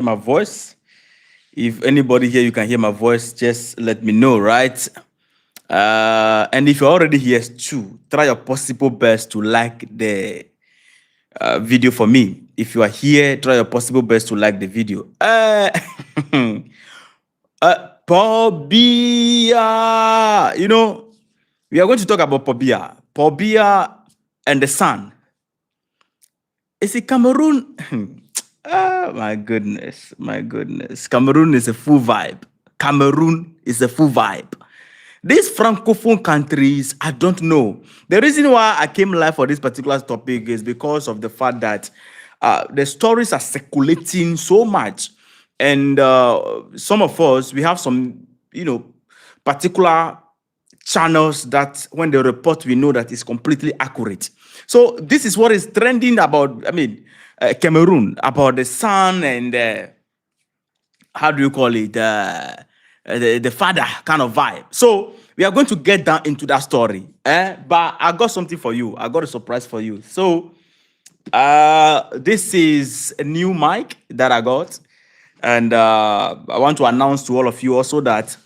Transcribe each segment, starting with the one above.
my voice. If anybody here you can hear my voice, just let me know, right? And if you're already here too, try your possible best to like the video for me. If you are here, try your possible best to like the video. Pobia, we are going to talk about Pobia. Pobia and the sun. Is it Cameroon? Oh, my goodness. My goodness. Cameroon is a full vibe. Cameroon is a full vibe. These francophone countries, I don't know. The reason why I came live for this particular topic is because of the fact that the stories are circulating so much. And some of us, we have some, particular channels that when they report, we know that it's completely accurate. So this is what is trending about, Cameroon, about the sun and how do you call it? The father kind of vibe. So we are going to get down into that story. But I got something for you. I got a surprise for you. So this is a new mic that I got. And I want to announce to all of you also that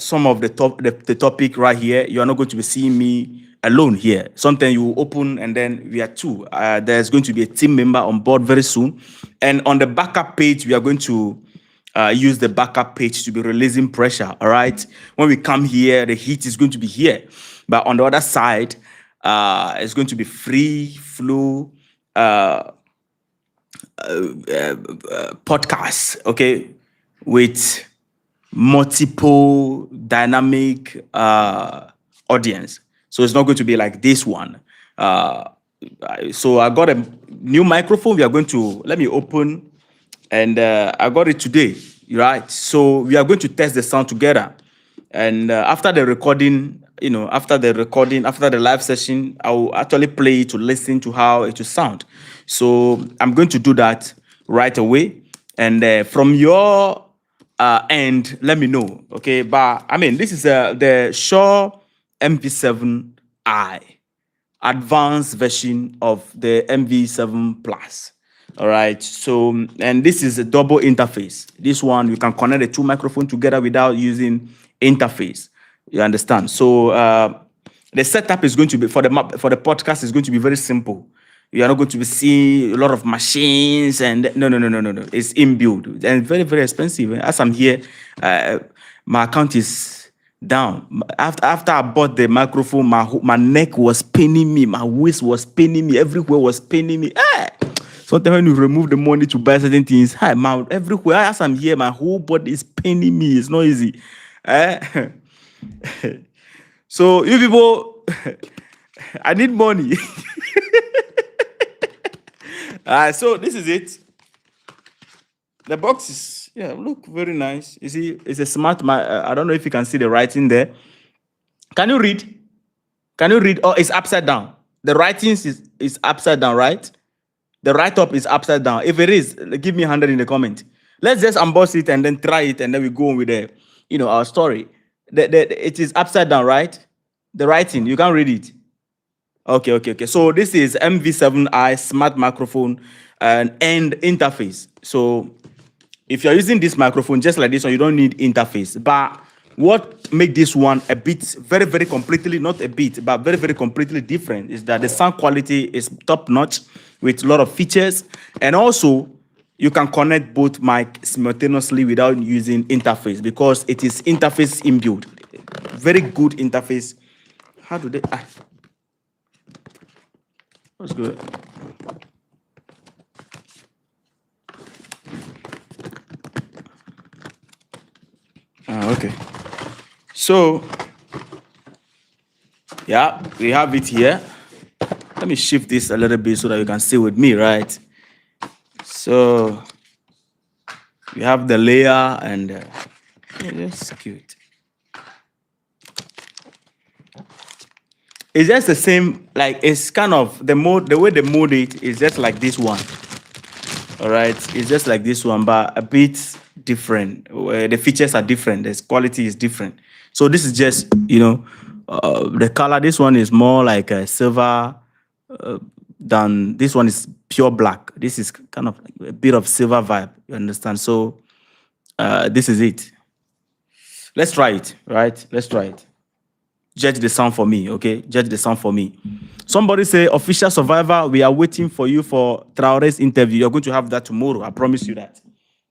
some of the topic right here, you are not going to be seeing me alone here. Sometimes you open and then we are two. There's going to be a team member on board very soon. And on the backup page, we are going to use the backup page to be releasing pressure. All right. When we come here, the heat is going to be here. But on the other side, it's going to be free flow podcast, okay, with multiple dynamic audience. So it's not going to be like this one. So I got a new microphone. We are going to, let me open, and I got it today, right? So we are going to test the sound together. And after the recording, after the live session, I will actually play it to listen to how it will sound. So I'm going to do that right away. And from your end, let me know, okay? But this is the Shure MV7i, advanced version of the MV7 Plus. All right. So, and this is a double interface. This one, you can connect the two microphones together without using interface. You understand? So the setup is going to be for the podcast is going to be very simple. You are not going to be seeing a lot of machines and no. It's inbuilt and very, very expensive. As I'm here, my account is down. After I bought the microphone, my neck was paining me, my waist was paining me, everywhere was paining me. Sometimes when you remove the money to buy certain things, everywhere as I'm here, my whole body is paining me. It's not easy. So you people, I need money. So this is it. The box is, look very nice. You see, it's a smart. I don't know if you can see the writing there. Can you read? Oh, it's upside down. The writing is upside down, right? The write-up is upside down. If it is, give me 100 in the comment. Let's just unbox it and then try it, and then we go on with our story. It is upside down, right? The writing, you can't read it. Okay. So this is MV7i smart microphone and interface. So if you're using this microphone just like this one, you don't need interface. But what makes this one a bit very, very completely, not a bit, but very, very completely different is that the sound quality is top notch with a lot of features. And also you can connect both mics simultaneously without using interface because it is interface inbuilt. Very good interface. How do they? That's good. Okay. So, yeah, we have it here. Let me shift this a little bit so that you can see with me, right? So, we have the layer and that's cute. It's just the same, like it's kind of the way they mode it is just like this one. All right, it's just like this one, but a bit different. The features are different. The quality is different. So this is just, the color. This one is more like a silver than this one is pure black. This is kind of like a bit of silver vibe. You understand? So this is it. Let's try it, right? Let's try it. Judge the sound for me, okay? Judge the sound for me. Somebody say, official survivor, we are waiting for you for Traore's interview. You're going to have that tomorrow. I promise you that.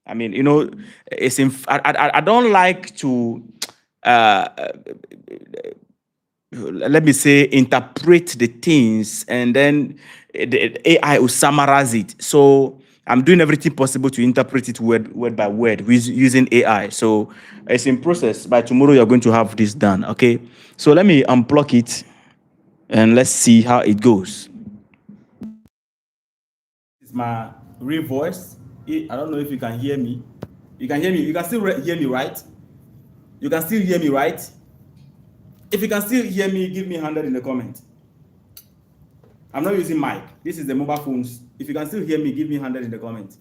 I mean, you know, I don't like to let me say, interpret the things, and then the AI will summarize it. So I'm doing everything possible to interpret it word by word using AI. So it's in process. By tomorrow, you're going to have this done. Okay. So let me unplug it and let's see how it goes. This is my real voice. I don't know if you can hear me. You can hear me. You can still hear me, right? You can still hear me, right? If you can still hear me, give me 100 in the comment. I'm not using mic. This is the mobile phones. If you can still hear me, give me 100 in the comment.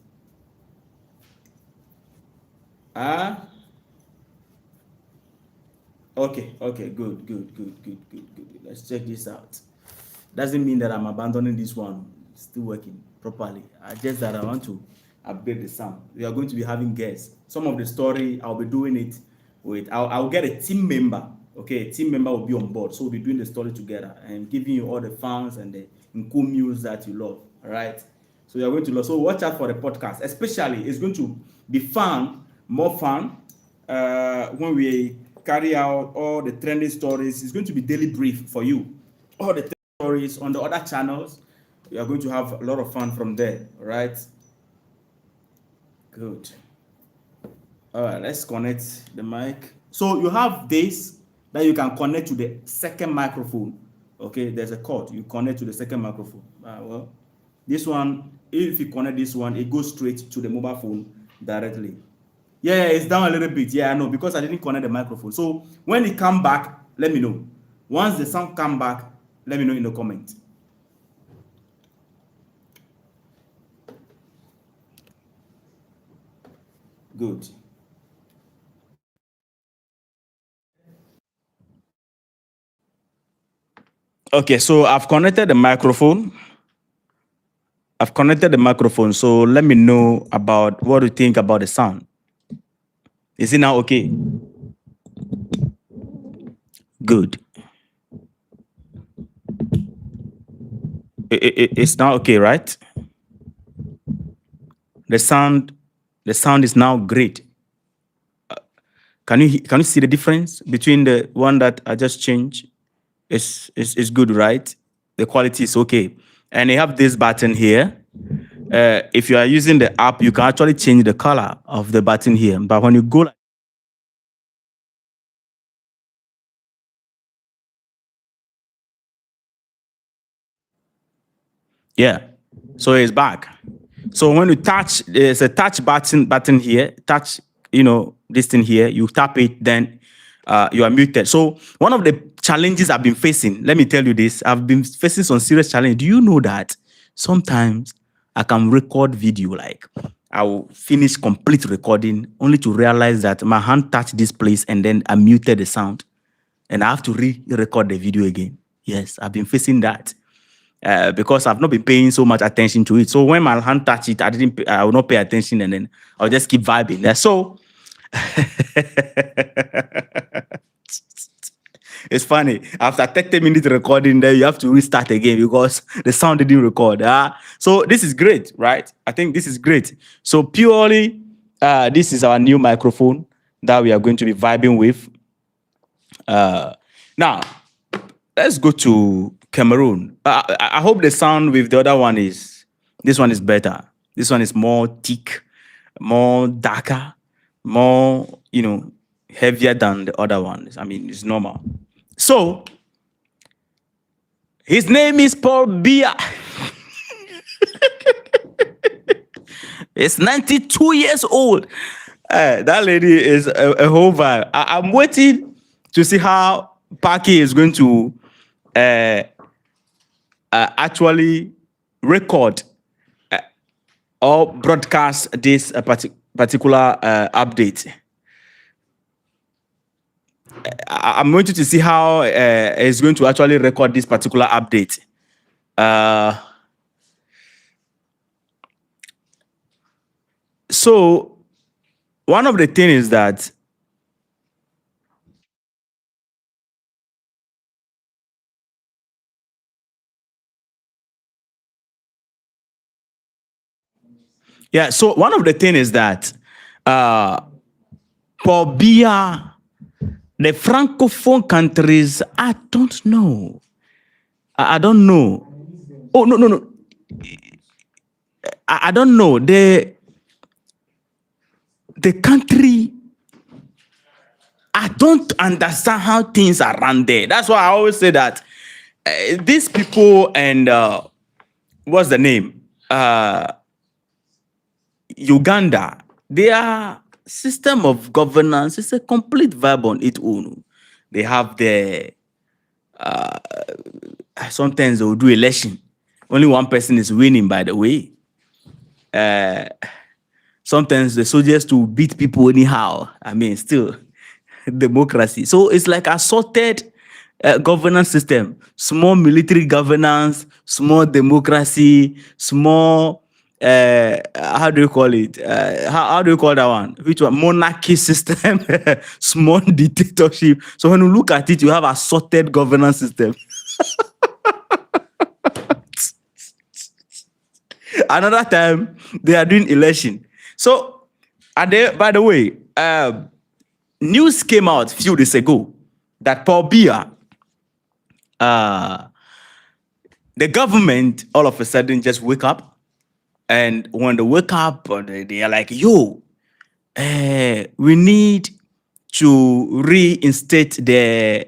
Okay, good. Let's check this out. Doesn't mean that I'm abandoning this one. It's still working properly. Just that I want to upgrade the sound. We are going to be having guests. Some of the story, I'll be doing it with, I'll get a team member. Okay, a team member will be on board. So we'll be doing the story together and giving you all the fans and the cool news that you love. All right. So you're going to love. So watch out for the podcast. Especially, it's going to be fun, more fun, when we carry out all the trending stories. It's going to be daily brief for you. All the stories on the other channels. You are going to have a lot of fun from there. All right. Good. All right. Let's connect the mic. So you have this that you can connect to the second microphone. Okay, there's a cord. You connect to the second microphone. Well, this one, if you connect this one, it goes straight to the mobile phone directly. Yeah, it's down a little bit. Yeah, I know, because I didn't connect the microphone. So when it come back, let me know. Once the sound come back, let me know in the comment. Good. Okay, so I've connected the microphone. So let me know about what you think about the sound. Is it now okay? Good. It's now okay, right? The sound is now great. Can you see the difference between the one that I just changed? It's good, right? The quality is okay. And you have this button here. If you are using the app, you can actually change the color of the button here. But when you go, yeah, so it's back. So when you touch, there's a touch button here. Touch, this thing here. You tap it, then you are muted. So one of the challenges I've been facing, let me tell you this, I've been facing some serious challenge. Do you know that sometimes I can record video, like I will finish complete recording only to realize that my hand touched this place and then I muted the sound and I have to re-record the video again. Yes, I've been facing that. Because I've not been paying so much attention to it. So when my hand touch it, I will not pay attention, and then I'll just keep vibing. So it's funny. After 30 minutes recording, then you have to restart again because the sound didn't record. So this is great, right? I think this is great. So purely, this is our new microphone that we are going to be vibing with. Now, let's go to Cameroon. I hope the sound with the other one this one is better. This one is more thick, more darker, more, heavier than the other ones. I mean, it's normal. So, his name is Paul Biya. He's 92 years old. That lady is a whole vibe. I'm waiting to see how Paki is going to actually record or broadcast this particular update. I'm waiting to see how it's going to actually record this particular update. So one of the things is that yeah. So one of the things is that uh, for beer, the francophone countries, I don't know. I don't know. Oh no no no. I don't know. The country, I don't understand how things are run there. That's why I always say that these people and what's the name? Uganda, their system of governance is a complete vibe on its own. They have the sometimes they will do election. Only one person is winning, by the way. Sometimes the soldiers to beat people anyhow. I mean, still democracy. So it's like a sorted governance system. Small military governance, small democracy, small how do you call it? How do you call that one? Which one? Monarchy system, small dictatorship. So when you look at it, you have a sorted governance system. Another time they are doing election. So, by the way, news came out a few days ago that Paul Biya, the government all of a sudden just wake up, and when they wake up, they are like, "Yo, we need to reinstate the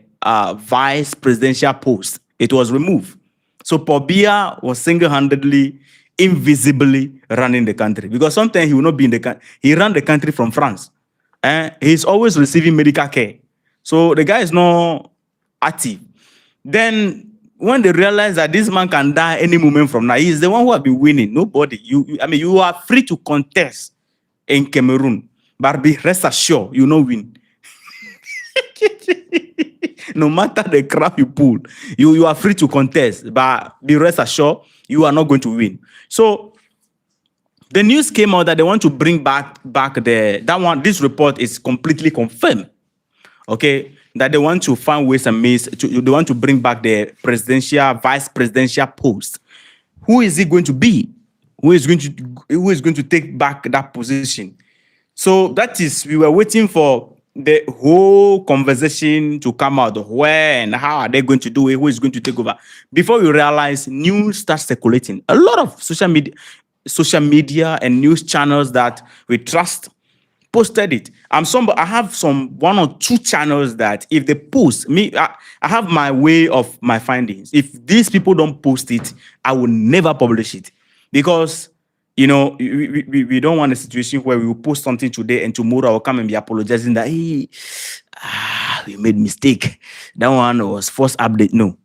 vice presidential post." It was removed. So Paul Biya was single-handedly, invisibly running the country, because sometimes he will not be in the country. He ran the country from France. And he's always receiving medical care. So the guy is not active. Then when they realize that this man can die any moment from now, he's the one who have been winning. Nobody. I mean, you are free to contest in Cameroon, but be rest assured, you will not win. No matter the crap you pull, you are free to contest, but be rest assured, you are not going to win. So the news came out that they want to bring back that one. This report is completely confirmed. Okay, that they want to find ways and means they want to bring back the presidential, vice presidential post. Who is it going to be? Who is going to take back that position? So that is, we were waiting for the whole conversation to come out. Where and how are they going to do it? Who is going to take over? Before we realize, news starts circulating. A lot of social media and news channels that we trust posted it. I have some one or two channels that if they post I have my way of my findings. If these people don't post it, I will never publish it, because we don't want a situation where we will post something today and tomorrow I will come and be apologizing that hey, we made mistake. That one was false update. No,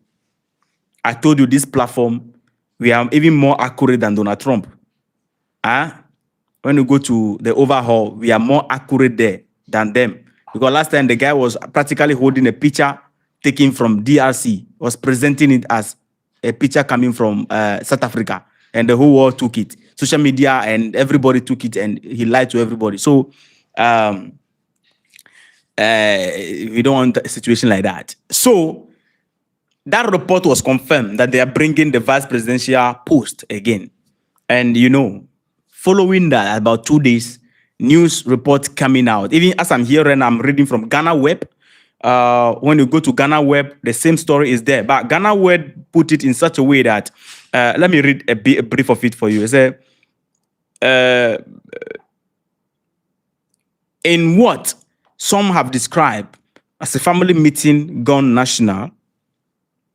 I told you this platform, we are even more accurate than Donald Trump. When you go to the overhaul, we are more accurate there than them. Because last time the guy was practically holding a picture taken from DRC, was presenting it as a picture coming from South Africa, and the whole world took it. Social media and everybody took it, and he lied to everybody. So we don't want a situation like that. So that report was confirmed that they are bringing the vice presidential post again. And following that, about 2 days, news reports coming out. Even as I'm here and I'm reading from Ghana Web. When you go to Ghana Web, the same story is there. But Ghana Web put it in such a way that, let me read a brief of it for you. It says, in what some have described as a family meeting gone national,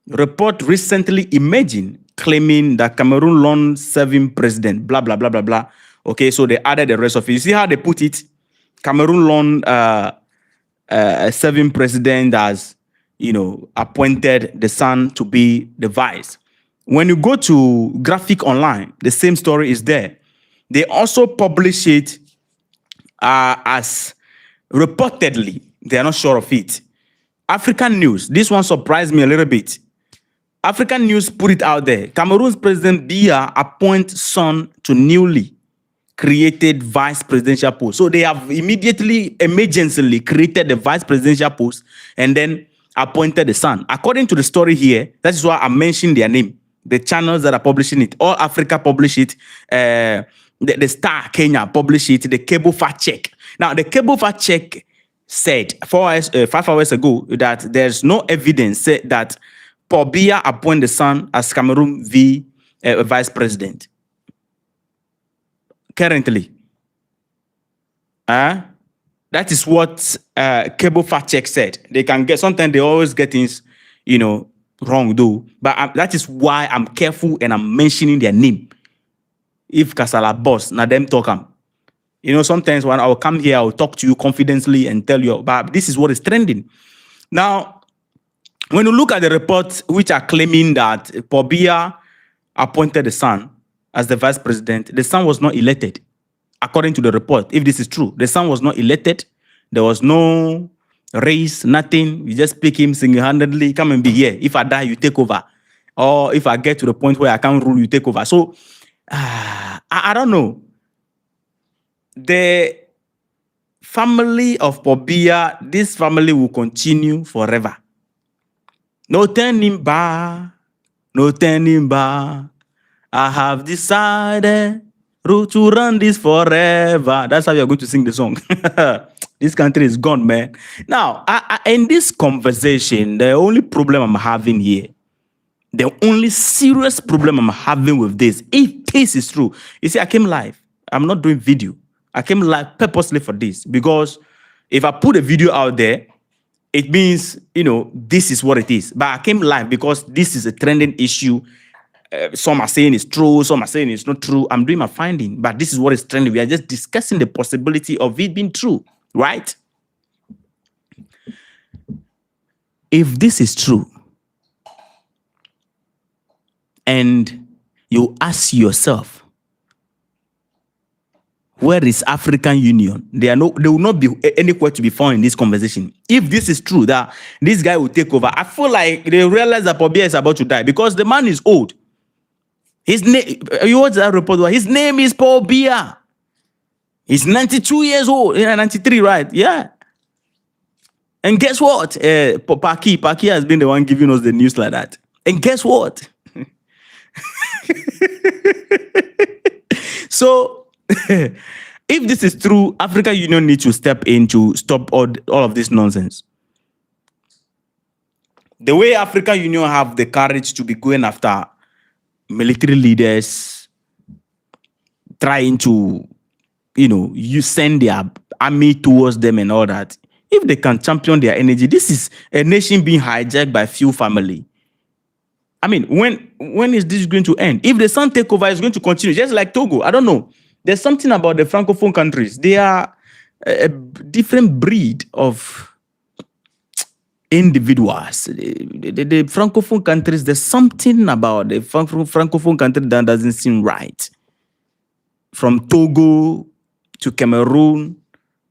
report recently emerging claiming that Cameroon long-serving president, blah, blah, blah, blah, blah. Okay, so they added the rest of it. You see how they put it? Cameroon long-serving president has, appointed the son to be the vice. When you go to Graphic Online, the same story is there. They also publish it as reportedly, they are not sure of it. African News, this one surprised me a little bit. African News put it out there. Cameroon's President Biya appoints son to newly created vice presidential post. So they have immediately, emergently created the vice presidential post and then appointed the son. According to the story here, that is why I mentioned their name. The channels that are publishing it, All Africa publish it, the Star Kenya publish it, the Cable Fact Check. Now, the Cable Fact Check said 5 hours ago that there's no evidence that Paul Biya appointed the son as Cameroon vice president. Currently, that is what Cable Fact Check said. They can get, sometimes they always get things, wrong though. But that is why I'm careful and I'm mentioning their name. If Kasala boss, now them talk them. Sometimes when I'll come here, I'll talk to you confidently and tell you, but this is what is trending. Now, when you look at the reports which are claiming that Paul Biya appointed the son as the vice president, the son was not elected. According to the report, if this is true, the son was not elected. There was no race, nothing. You just pick him single-handedly, come and be here. If I die, you take over. Or if I get to the point where I can't rule, you take over. So, I don't know. The family of Paul Biya, this family will continue forever. No turning back, no turning back. I have decided to run this forever. That's how you're going to sing the song. This country is gone, man. Now, in this conversation, the only problem I'm having here, the only serious problem I'm having with this, if this is true, you see, I came live. I'm not doing video. I came live purposely for this because if I put a video out there, it means, this is what it is. But I came live because this is a trending issue. Some are saying it's true, some are saying it's not true. I'm doing my finding, but this is what is trending. We are just discussing the possibility of it being true, right? If this is true, and you ask yourself, where is African Union? There will not be anywhere to be found in this conversation. If this is true, that this guy will take over, I feel like they realize that Paul Biya is about to die because the man is old. His name, you watch that report? His name is Paul Biya. He's 92 years old. 93, right? Yeah. And guess what? Paki has been the one giving us the news like that. And guess what? So, if this is true, African Union needs to step in to stop all of this nonsense. The way African Union have the courage to be going after military leaders, trying to, you send their army towards them and all that. If they can champion their energy, this is a nation being hijacked by few family. I mean, when is this going to end? If the Sun takeover is going to continue, just like Togo, I don't know. There's something about the Francophone countries. They are a different breed of individuals. The Francophone countries, there's something about the Francophone country that doesn't seem right. From Togo to Cameroon,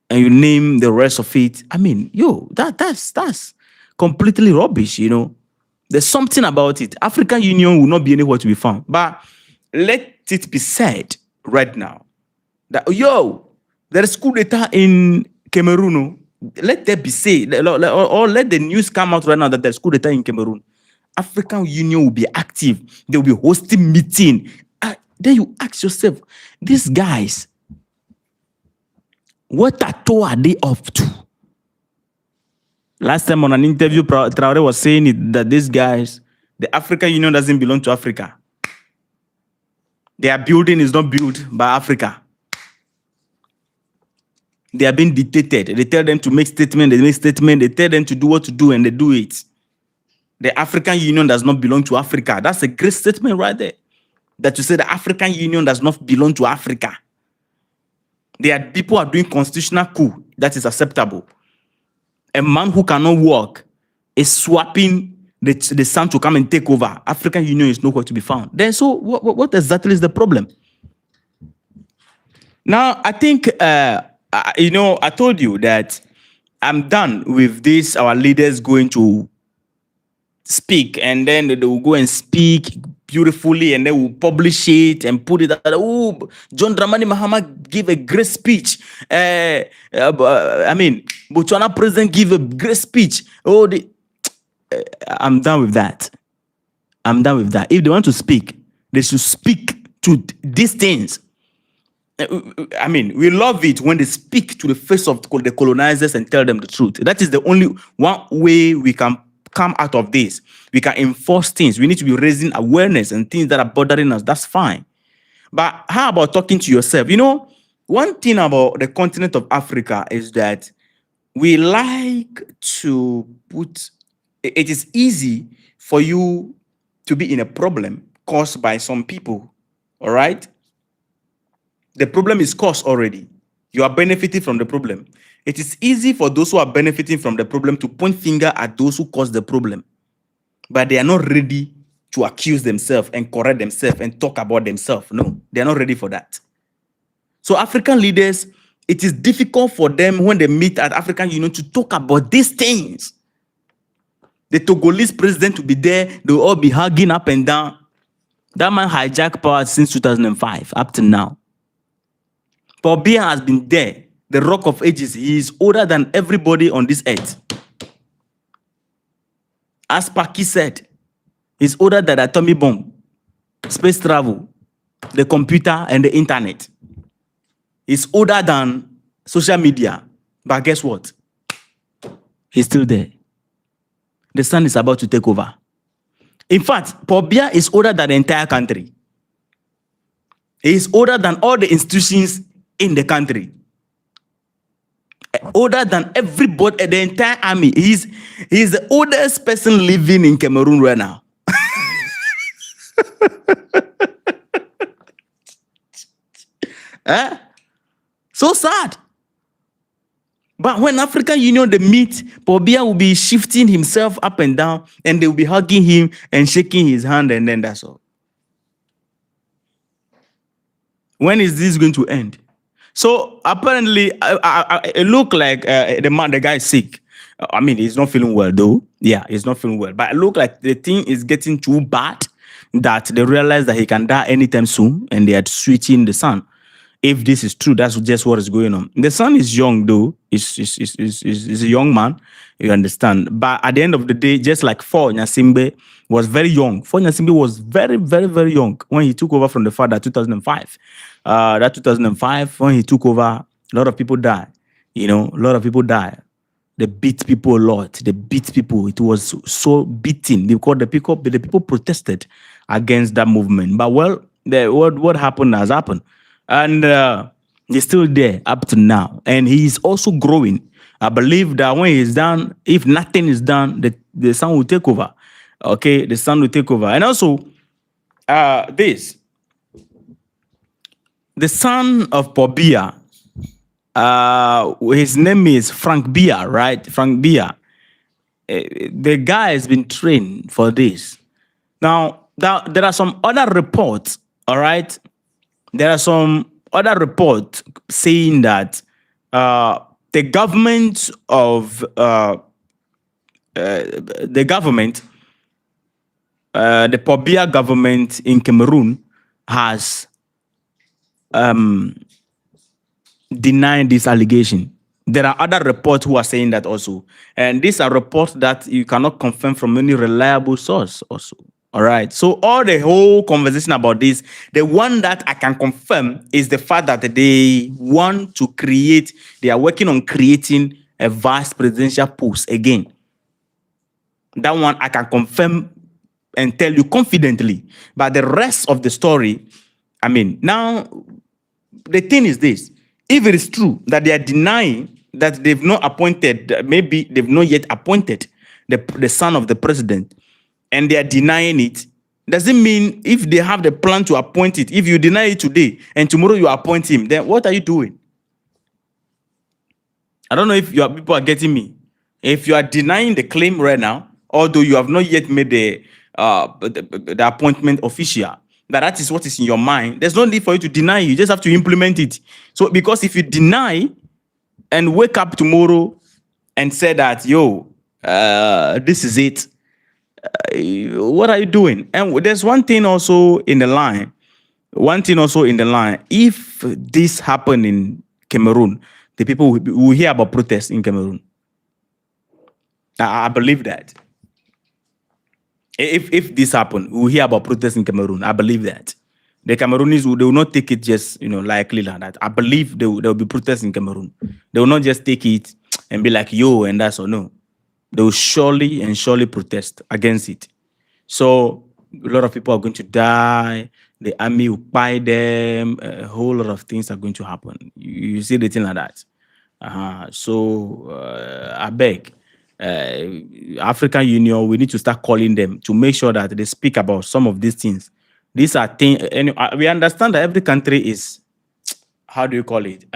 and you name the rest of it. I mean, that's completely rubbish, There's something about it. African Union will not be anywhere to be found. But let it be said right now that, there is coup d'etat in Cameroon. Let that be said, or let the news come out right now that there's coup d'etat in Cameroon. African Union will be active. They will be hosting meeting. Then you ask yourself, these guys, what are they up to? Last time on an interview, Traore was saying that these guys, the African Union doesn't belong to Africa. Their building is not built by Africa. They are being dictated. They tell them to make statement, they make statement. They tell them to do what to do, and they do it. The African Union does not belong to Africa. That's a great statement right there. That you say the African Union does not belong to Africa. There are people who are doing constitutional coup. That is acceptable. A man who cannot work is swapping the sun to come and take over. African Union is nowhere to be found. Then, so what exactly is the problem? Now, I think, I told you that I'm done with this, our leaders going to speak, and then they will go and speak, beautifully, and then we'll publish it and put it out. Oh, John Dramani Mahama gave a great speech. Botswana president gave a great speech. I'm done with that. I'm done with that. If they want to speak, they should speak to these things. We love it when they speak to the face of the colonizers and tell them the truth. That is the only one way we can come out of this. We can enforce things. We need to be raising awareness and things that are bothering us. That's fine. But how about talking to yourself? One thing about the continent of Africa is that we like to put, it is easy for you to be in a problem caused by some people, all right? The problem is caused already. You are benefiting from the problem. It is easy for those who are benefiting from the problem to point finger at those who caused the problem, but they are not ready to accuse themselves and correct themselves and talk about themselves. No, they are not ready for that. So African leaders, it is difficult for them when they meet at African Union to talk about these things. The Togolese president will be there. They will all be hugging up and down. That man hijacked power since 2005 up to now. Paul Biya has been there, the rock of ages. He is older than everybody on this earth. As Paki said, he's older than the atomic bomb, space travel, the computer, and the internet. He's older than social media. But guess what? He's still there. The sun is about to take over. In fact, Paul Biya is older than the entire country. He is older than all the institutions in the country. Older than everybody, the entire army. He's the oldest person living in Cameroon right now. So sad. But when African Union they meet, Paul Biya will be shifting himself up and down, and they will be hugging him and shaking his hand, and then that's all. When is this going to end? So apparently, it looked like the guy is sick. He's not feeling well though. Yeah, he's not feeling well. But it looked like the thing is getting too bad that they realize that he can die anytime soon, and they are switching the son. If this is true, that's just what is going on. The son is young though. He's a young man, you understand. But at the end of the day, just like For Nyasimbe was very young. For Nyasimbe was very, very, very young when he took over from the father, 2005. That 2005, when he took over, a lot of people died. A lot of people died. They beat people a lot. They beat people. It was so beating because the people protested against that movement. But what happened has happened. And he's still there up to now. And he's also growing. I believe that when he's done, if nothing is done, the son will take over. Okay, the son will take over. And also, the son of Paul Biya, his name is Frank Biya, right? Frank Biya. The guy has been trained for this. Now, there are some other reports, all right? There are some other reports saying that the government of the Paul Biya government in Cameroon has denied this allegation. There are other reports who are saying that also. And these are reports that you cannot confirm from any reliable source also. All right. So all the whole conversation about this, the one that I can confirm is the fact that they want to create, they are working on creating a vice presidential post again. That one I can confirm and tell you confidently. But the rest of the story, now the thing is this. If it is true that they are denying that they've not appointed, maybe they've not yet appointed the son of the president, and they are denying it, does it mean if they have the plan to appoint it, if you deny it today and tomorrow you appoint him, then what are you doing? I don't know if people are getting me. If you are denying the claim right now, although you have not yet made the appointment official, that is what is in your mind, there's no need for you to deny. You just have to implement it. So because if you deny and wake up tomorrow and say that, this is it, What are you doing? And there's one thing also in the line. One thing also in the line. If this happen in Cameroon, the people will hear about protests in Cameroon. I believe that. If this happen, we'll hear about protests in Cameroon. I believe that. The Cameroonese they will not take it just lightly like that. I believe there will be protests in Cameroon. They will not just take it and be like yo and that's all. No, they will surely and surely protest against it. So a lot of people are going to die. The army will buy them. A whole lot of things are going to happen. You see the thing like that. So I beg, African Union, we need to start calling them to make sure that they speak about some of these things. These are things, and we understand that every country is, how do you call it?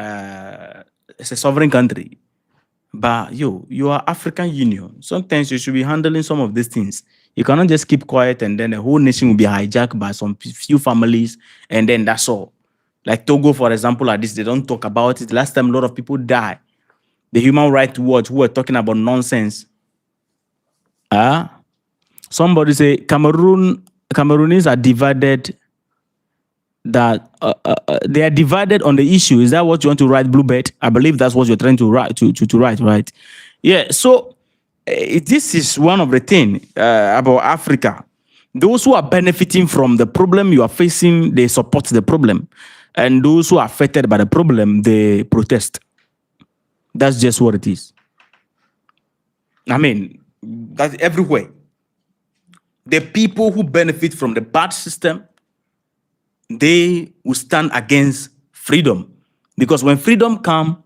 It's a sovereign country. But you are African Union. Sometimes you should be handling some of these things. You cannot just keep quiet and then the whole nation will be hijacked by some few families and then that's all. Like Togo, for example, like this, they don't talk about it. Last time, a lot of people died. The Human Rights Watch who were talking about nonsense. Somebody say Cameroonese are divided. That they are divided on the issue. Is that what you want to write, Bluebird? I believe that's what you're trying to write. To write, right? Yeah. So this is one of the things about Africa. Those who are benefiting from the problem you are facing, they support the problem, and those who are affected by the problem, they protest. That's just what it is. I mean, that's everywhere. The people who benefit from the bad system, they will stand against freedom. Because when freedom comes,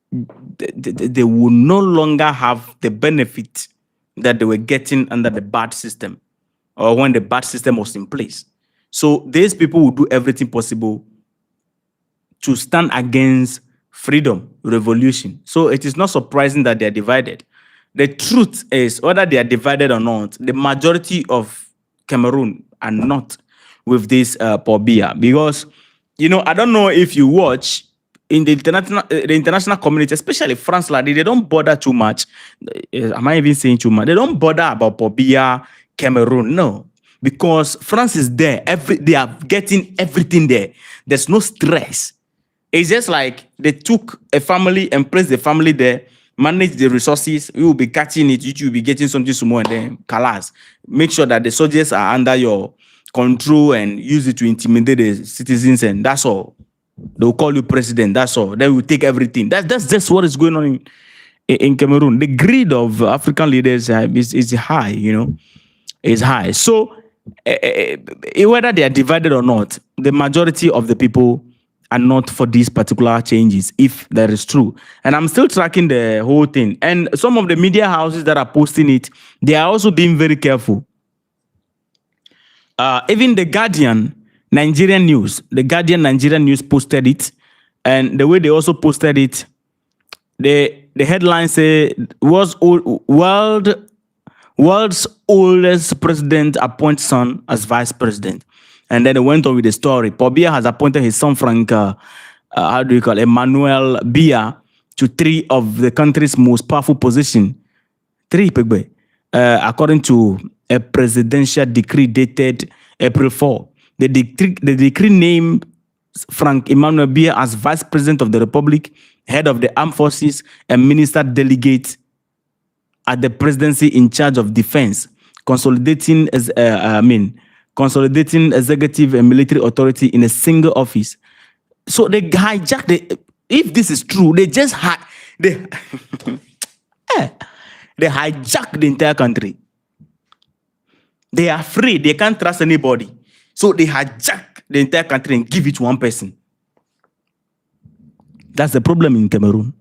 they will no longer have the benefit that they were getting under the bad system or when the bad system was in place. So these people will do everything possible to stand against freedom, revolution. So it is not surprising that they are divided. The truth is, whether they are divided or not, the majority of Cameroon are not with this Paul Biya. Because, I don't know if you watch in the international community, especially France, like they don't bother too much. Am I even saying too much? They don't bother about Paul Biya, Cameroon. No. Because France is there. They are getting everything there. There's no stress. It's just like they took a family and placed the family there, manage the resources. We will be catching it. You will be getting something small and then collapse. Make sure that the soldiers are under your control and use it to intimidate the citizens, and that's all. They'll call you president. That's all. Then we take everything. That's just what is going on in Cameroon. The greed of African leaders is high. Is high. So whether they are divided or not, the majority of the people are not for these particular changes, if that is true. And I'm still tracking the whole thing. And some of the media houses that are posting it, they are also being very careful. Even the Guardian Nigerian News posted it. And the way they also posted it, the headline say, world's oldest president appoints son as vice president. And then they went on with the story. Paul Biya has appointed his son Frank, Emmanuel Biya, to 3 of the country's most powerful positions. 3, according to a presidential decree dated April 4. The decree named Frank Emmanuel Biya as vice president of the republic, head of the armed forces, and minister delegate at the presidency in charge of defense, consolidating executive and military authority in a single office. So they hijacked if this is true, they just they hijacked the entire country. They are free, they can't trust anybody. So they hijack the entire country and give it to one person. That's the problem in Cameroon,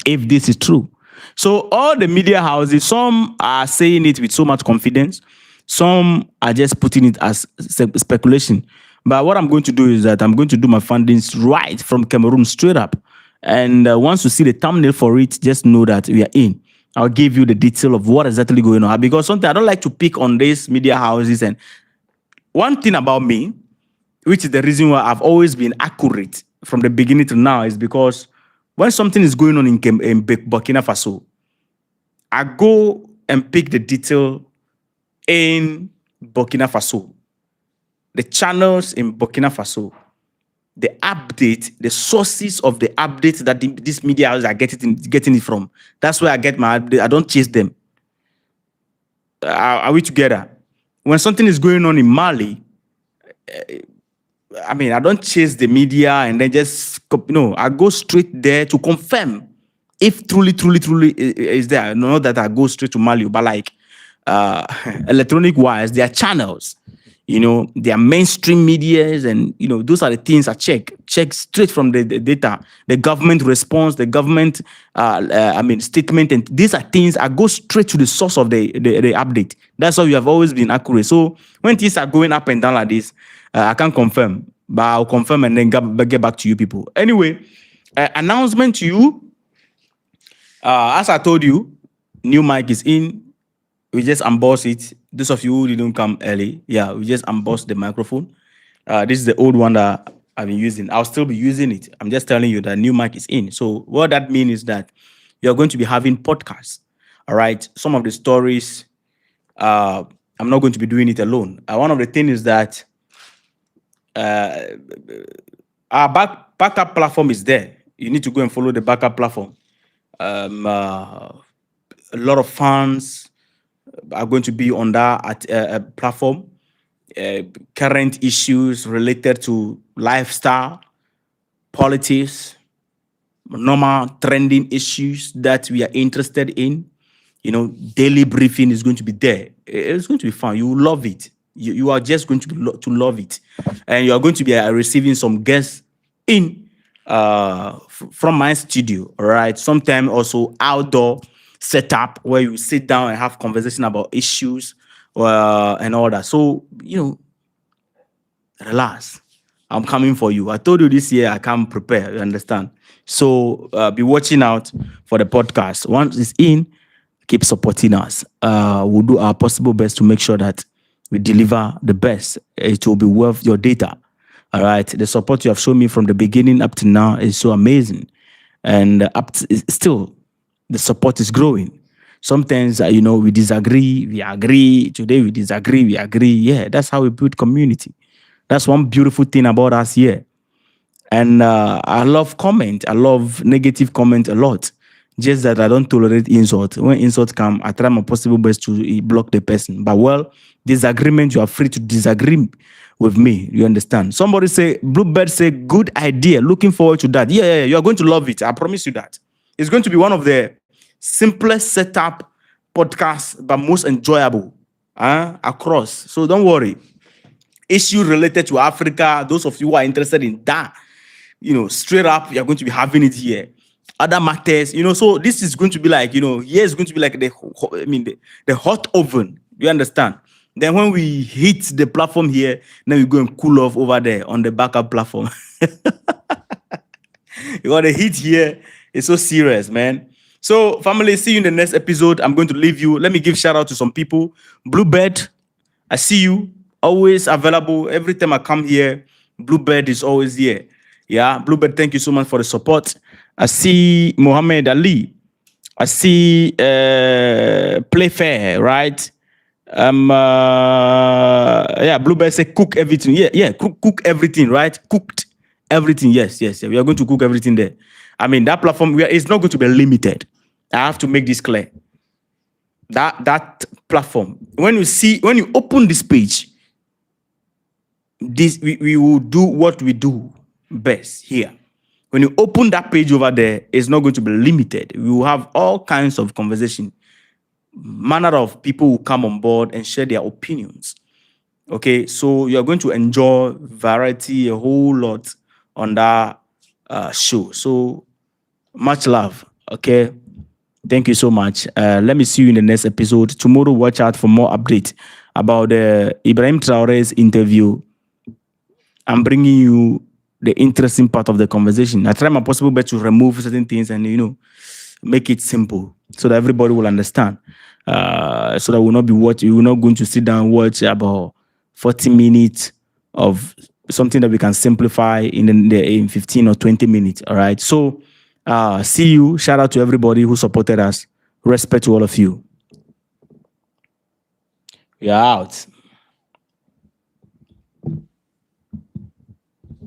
if this is true. So all the media houses, some are saying it with so much confidence, some are just putting it as speculation. But what I'm going to do is that I'm going to do my findings right from Cameroon straight up. And once you see the thumbnail for it, just know that we are in. I'll give you the detail of what is exactly going on. Because sometimes I don't like to pick on these media houses. And one thing about me, which is the reason why I've always been accurate from the beginning to now, is because when something is going on in Burkina Faso, I go and pick the detail in Burkina Faso, the channels in Burkina Faso, the update, the sources of the updates that these media houses are getting it from. That's where I get my update. I don't chase them. Are we together? When something is going on in Mali, I mean, I don't chase the media and then just, I go straight there to confirm if truly is there. Not that I go straight to Mali, but like electronic wise, there are channels, there are mainstream medias, and, those are the things I check straight from the data, the government response, the government, statement. And these are things I go straight to the source of the update. That's why we have always been accurate. So when things are going up and down like this, I can't confirm, but I'll confirm and then get back to you people. Anyway, announcement to you. As I told you, new mic is in. We just unbox it. Those of you who didn't come early, we just unbox the microphone. This is the old one that I've been using. I'll still be using it. I'm just telling you that new mic is in. So what that means is that you're going to be having podcasts. All right. Some of the stories, I'm not going to be doing it alone. One of the things is that our backup platform is there. You need to go and follow the backup platform. A lot of fans are going to be on that platform. Current issues related to lifestyle, politics, normal trending issues that we are interested in. Daily briefing is going to be there. It's going to be fun. You will love it. You are just going to love it. And you are going to be receiving some guests in from my studio, all right? Sometimes also outdoor setup where you sit down and have conversation about issues and all that. So, relax. I'm coming for you. I told you this year I can't prepare, you understand? So be watching out for the podcast. Once it's in, keep supporting us. We'll do our possible best to make sure that we deliver the best. It will be worth your data. All right. The support you have shown me from the beginning up to now is so amazing. And still, the support is growing. Sometimes, we disagree, we agree. Today, we disagree, we agree. Yeah, that's how we build community. That's one beautiful thing about us here. And I love comment. I love negative comment a lot. Just that I don't tolerate insult. When insults come, I try my possible best to block the person. But, disagreement, you are free to disagree with me. You understand? Somebody say, Bluebird say, good idea. Looking forward to that. Yeah, you are going to love it. I promise you that. It's going to be one of the simplest setup podcasts, but most enjoyable across. So don't worry. Issue related to Africa, those of you who are interested in that, straight up, you're going to be having it here. Other matters, so this is going to be like, here is going to be like the hot oven. You understand? Then when we hit the platform here, then we go and cool off over there on the backup platform. You got the heat here. It's so serious, man. So, family, see you in the next episode. I'm going to leave you. Let me give shout out to some people. Bluebird, I see you. Always available. Every time I come here, Bluebird is always here. Yeah, Bluebird, thank you so much for the support. I see Mohammed Ali. I see Playfair, right? Bluebird say cook everything. Yeah, cook everything, right? Cooked everything. Yes. We are going to cook everything there. I mean, that platform, it's not going to be limited. I have to make this clear. That platform, when you open this page, we will do what we do best here. When you open that page over there, it's not going to be limited. We will have all kinds of conversation. Manner of people will come on board and share their opinions. Okay, so you're going to enjoy variety a whole lot on that show. So much love. Okay, thank you so much. Let me see you in the next episode. Tomorrow, watch out for more updates about Ibrahim Traore's interview. I'm bringing you the interesting part of the conversation. I try my possible best to remove certain things and, make it simple so that everybody will understand. So that we're not going to sit down and watch about 40 minutes of something that we can simplify in 15 or 20 minutes. All right. So see you. Shout out to everybody who supported us. Respect to all of you. We are out.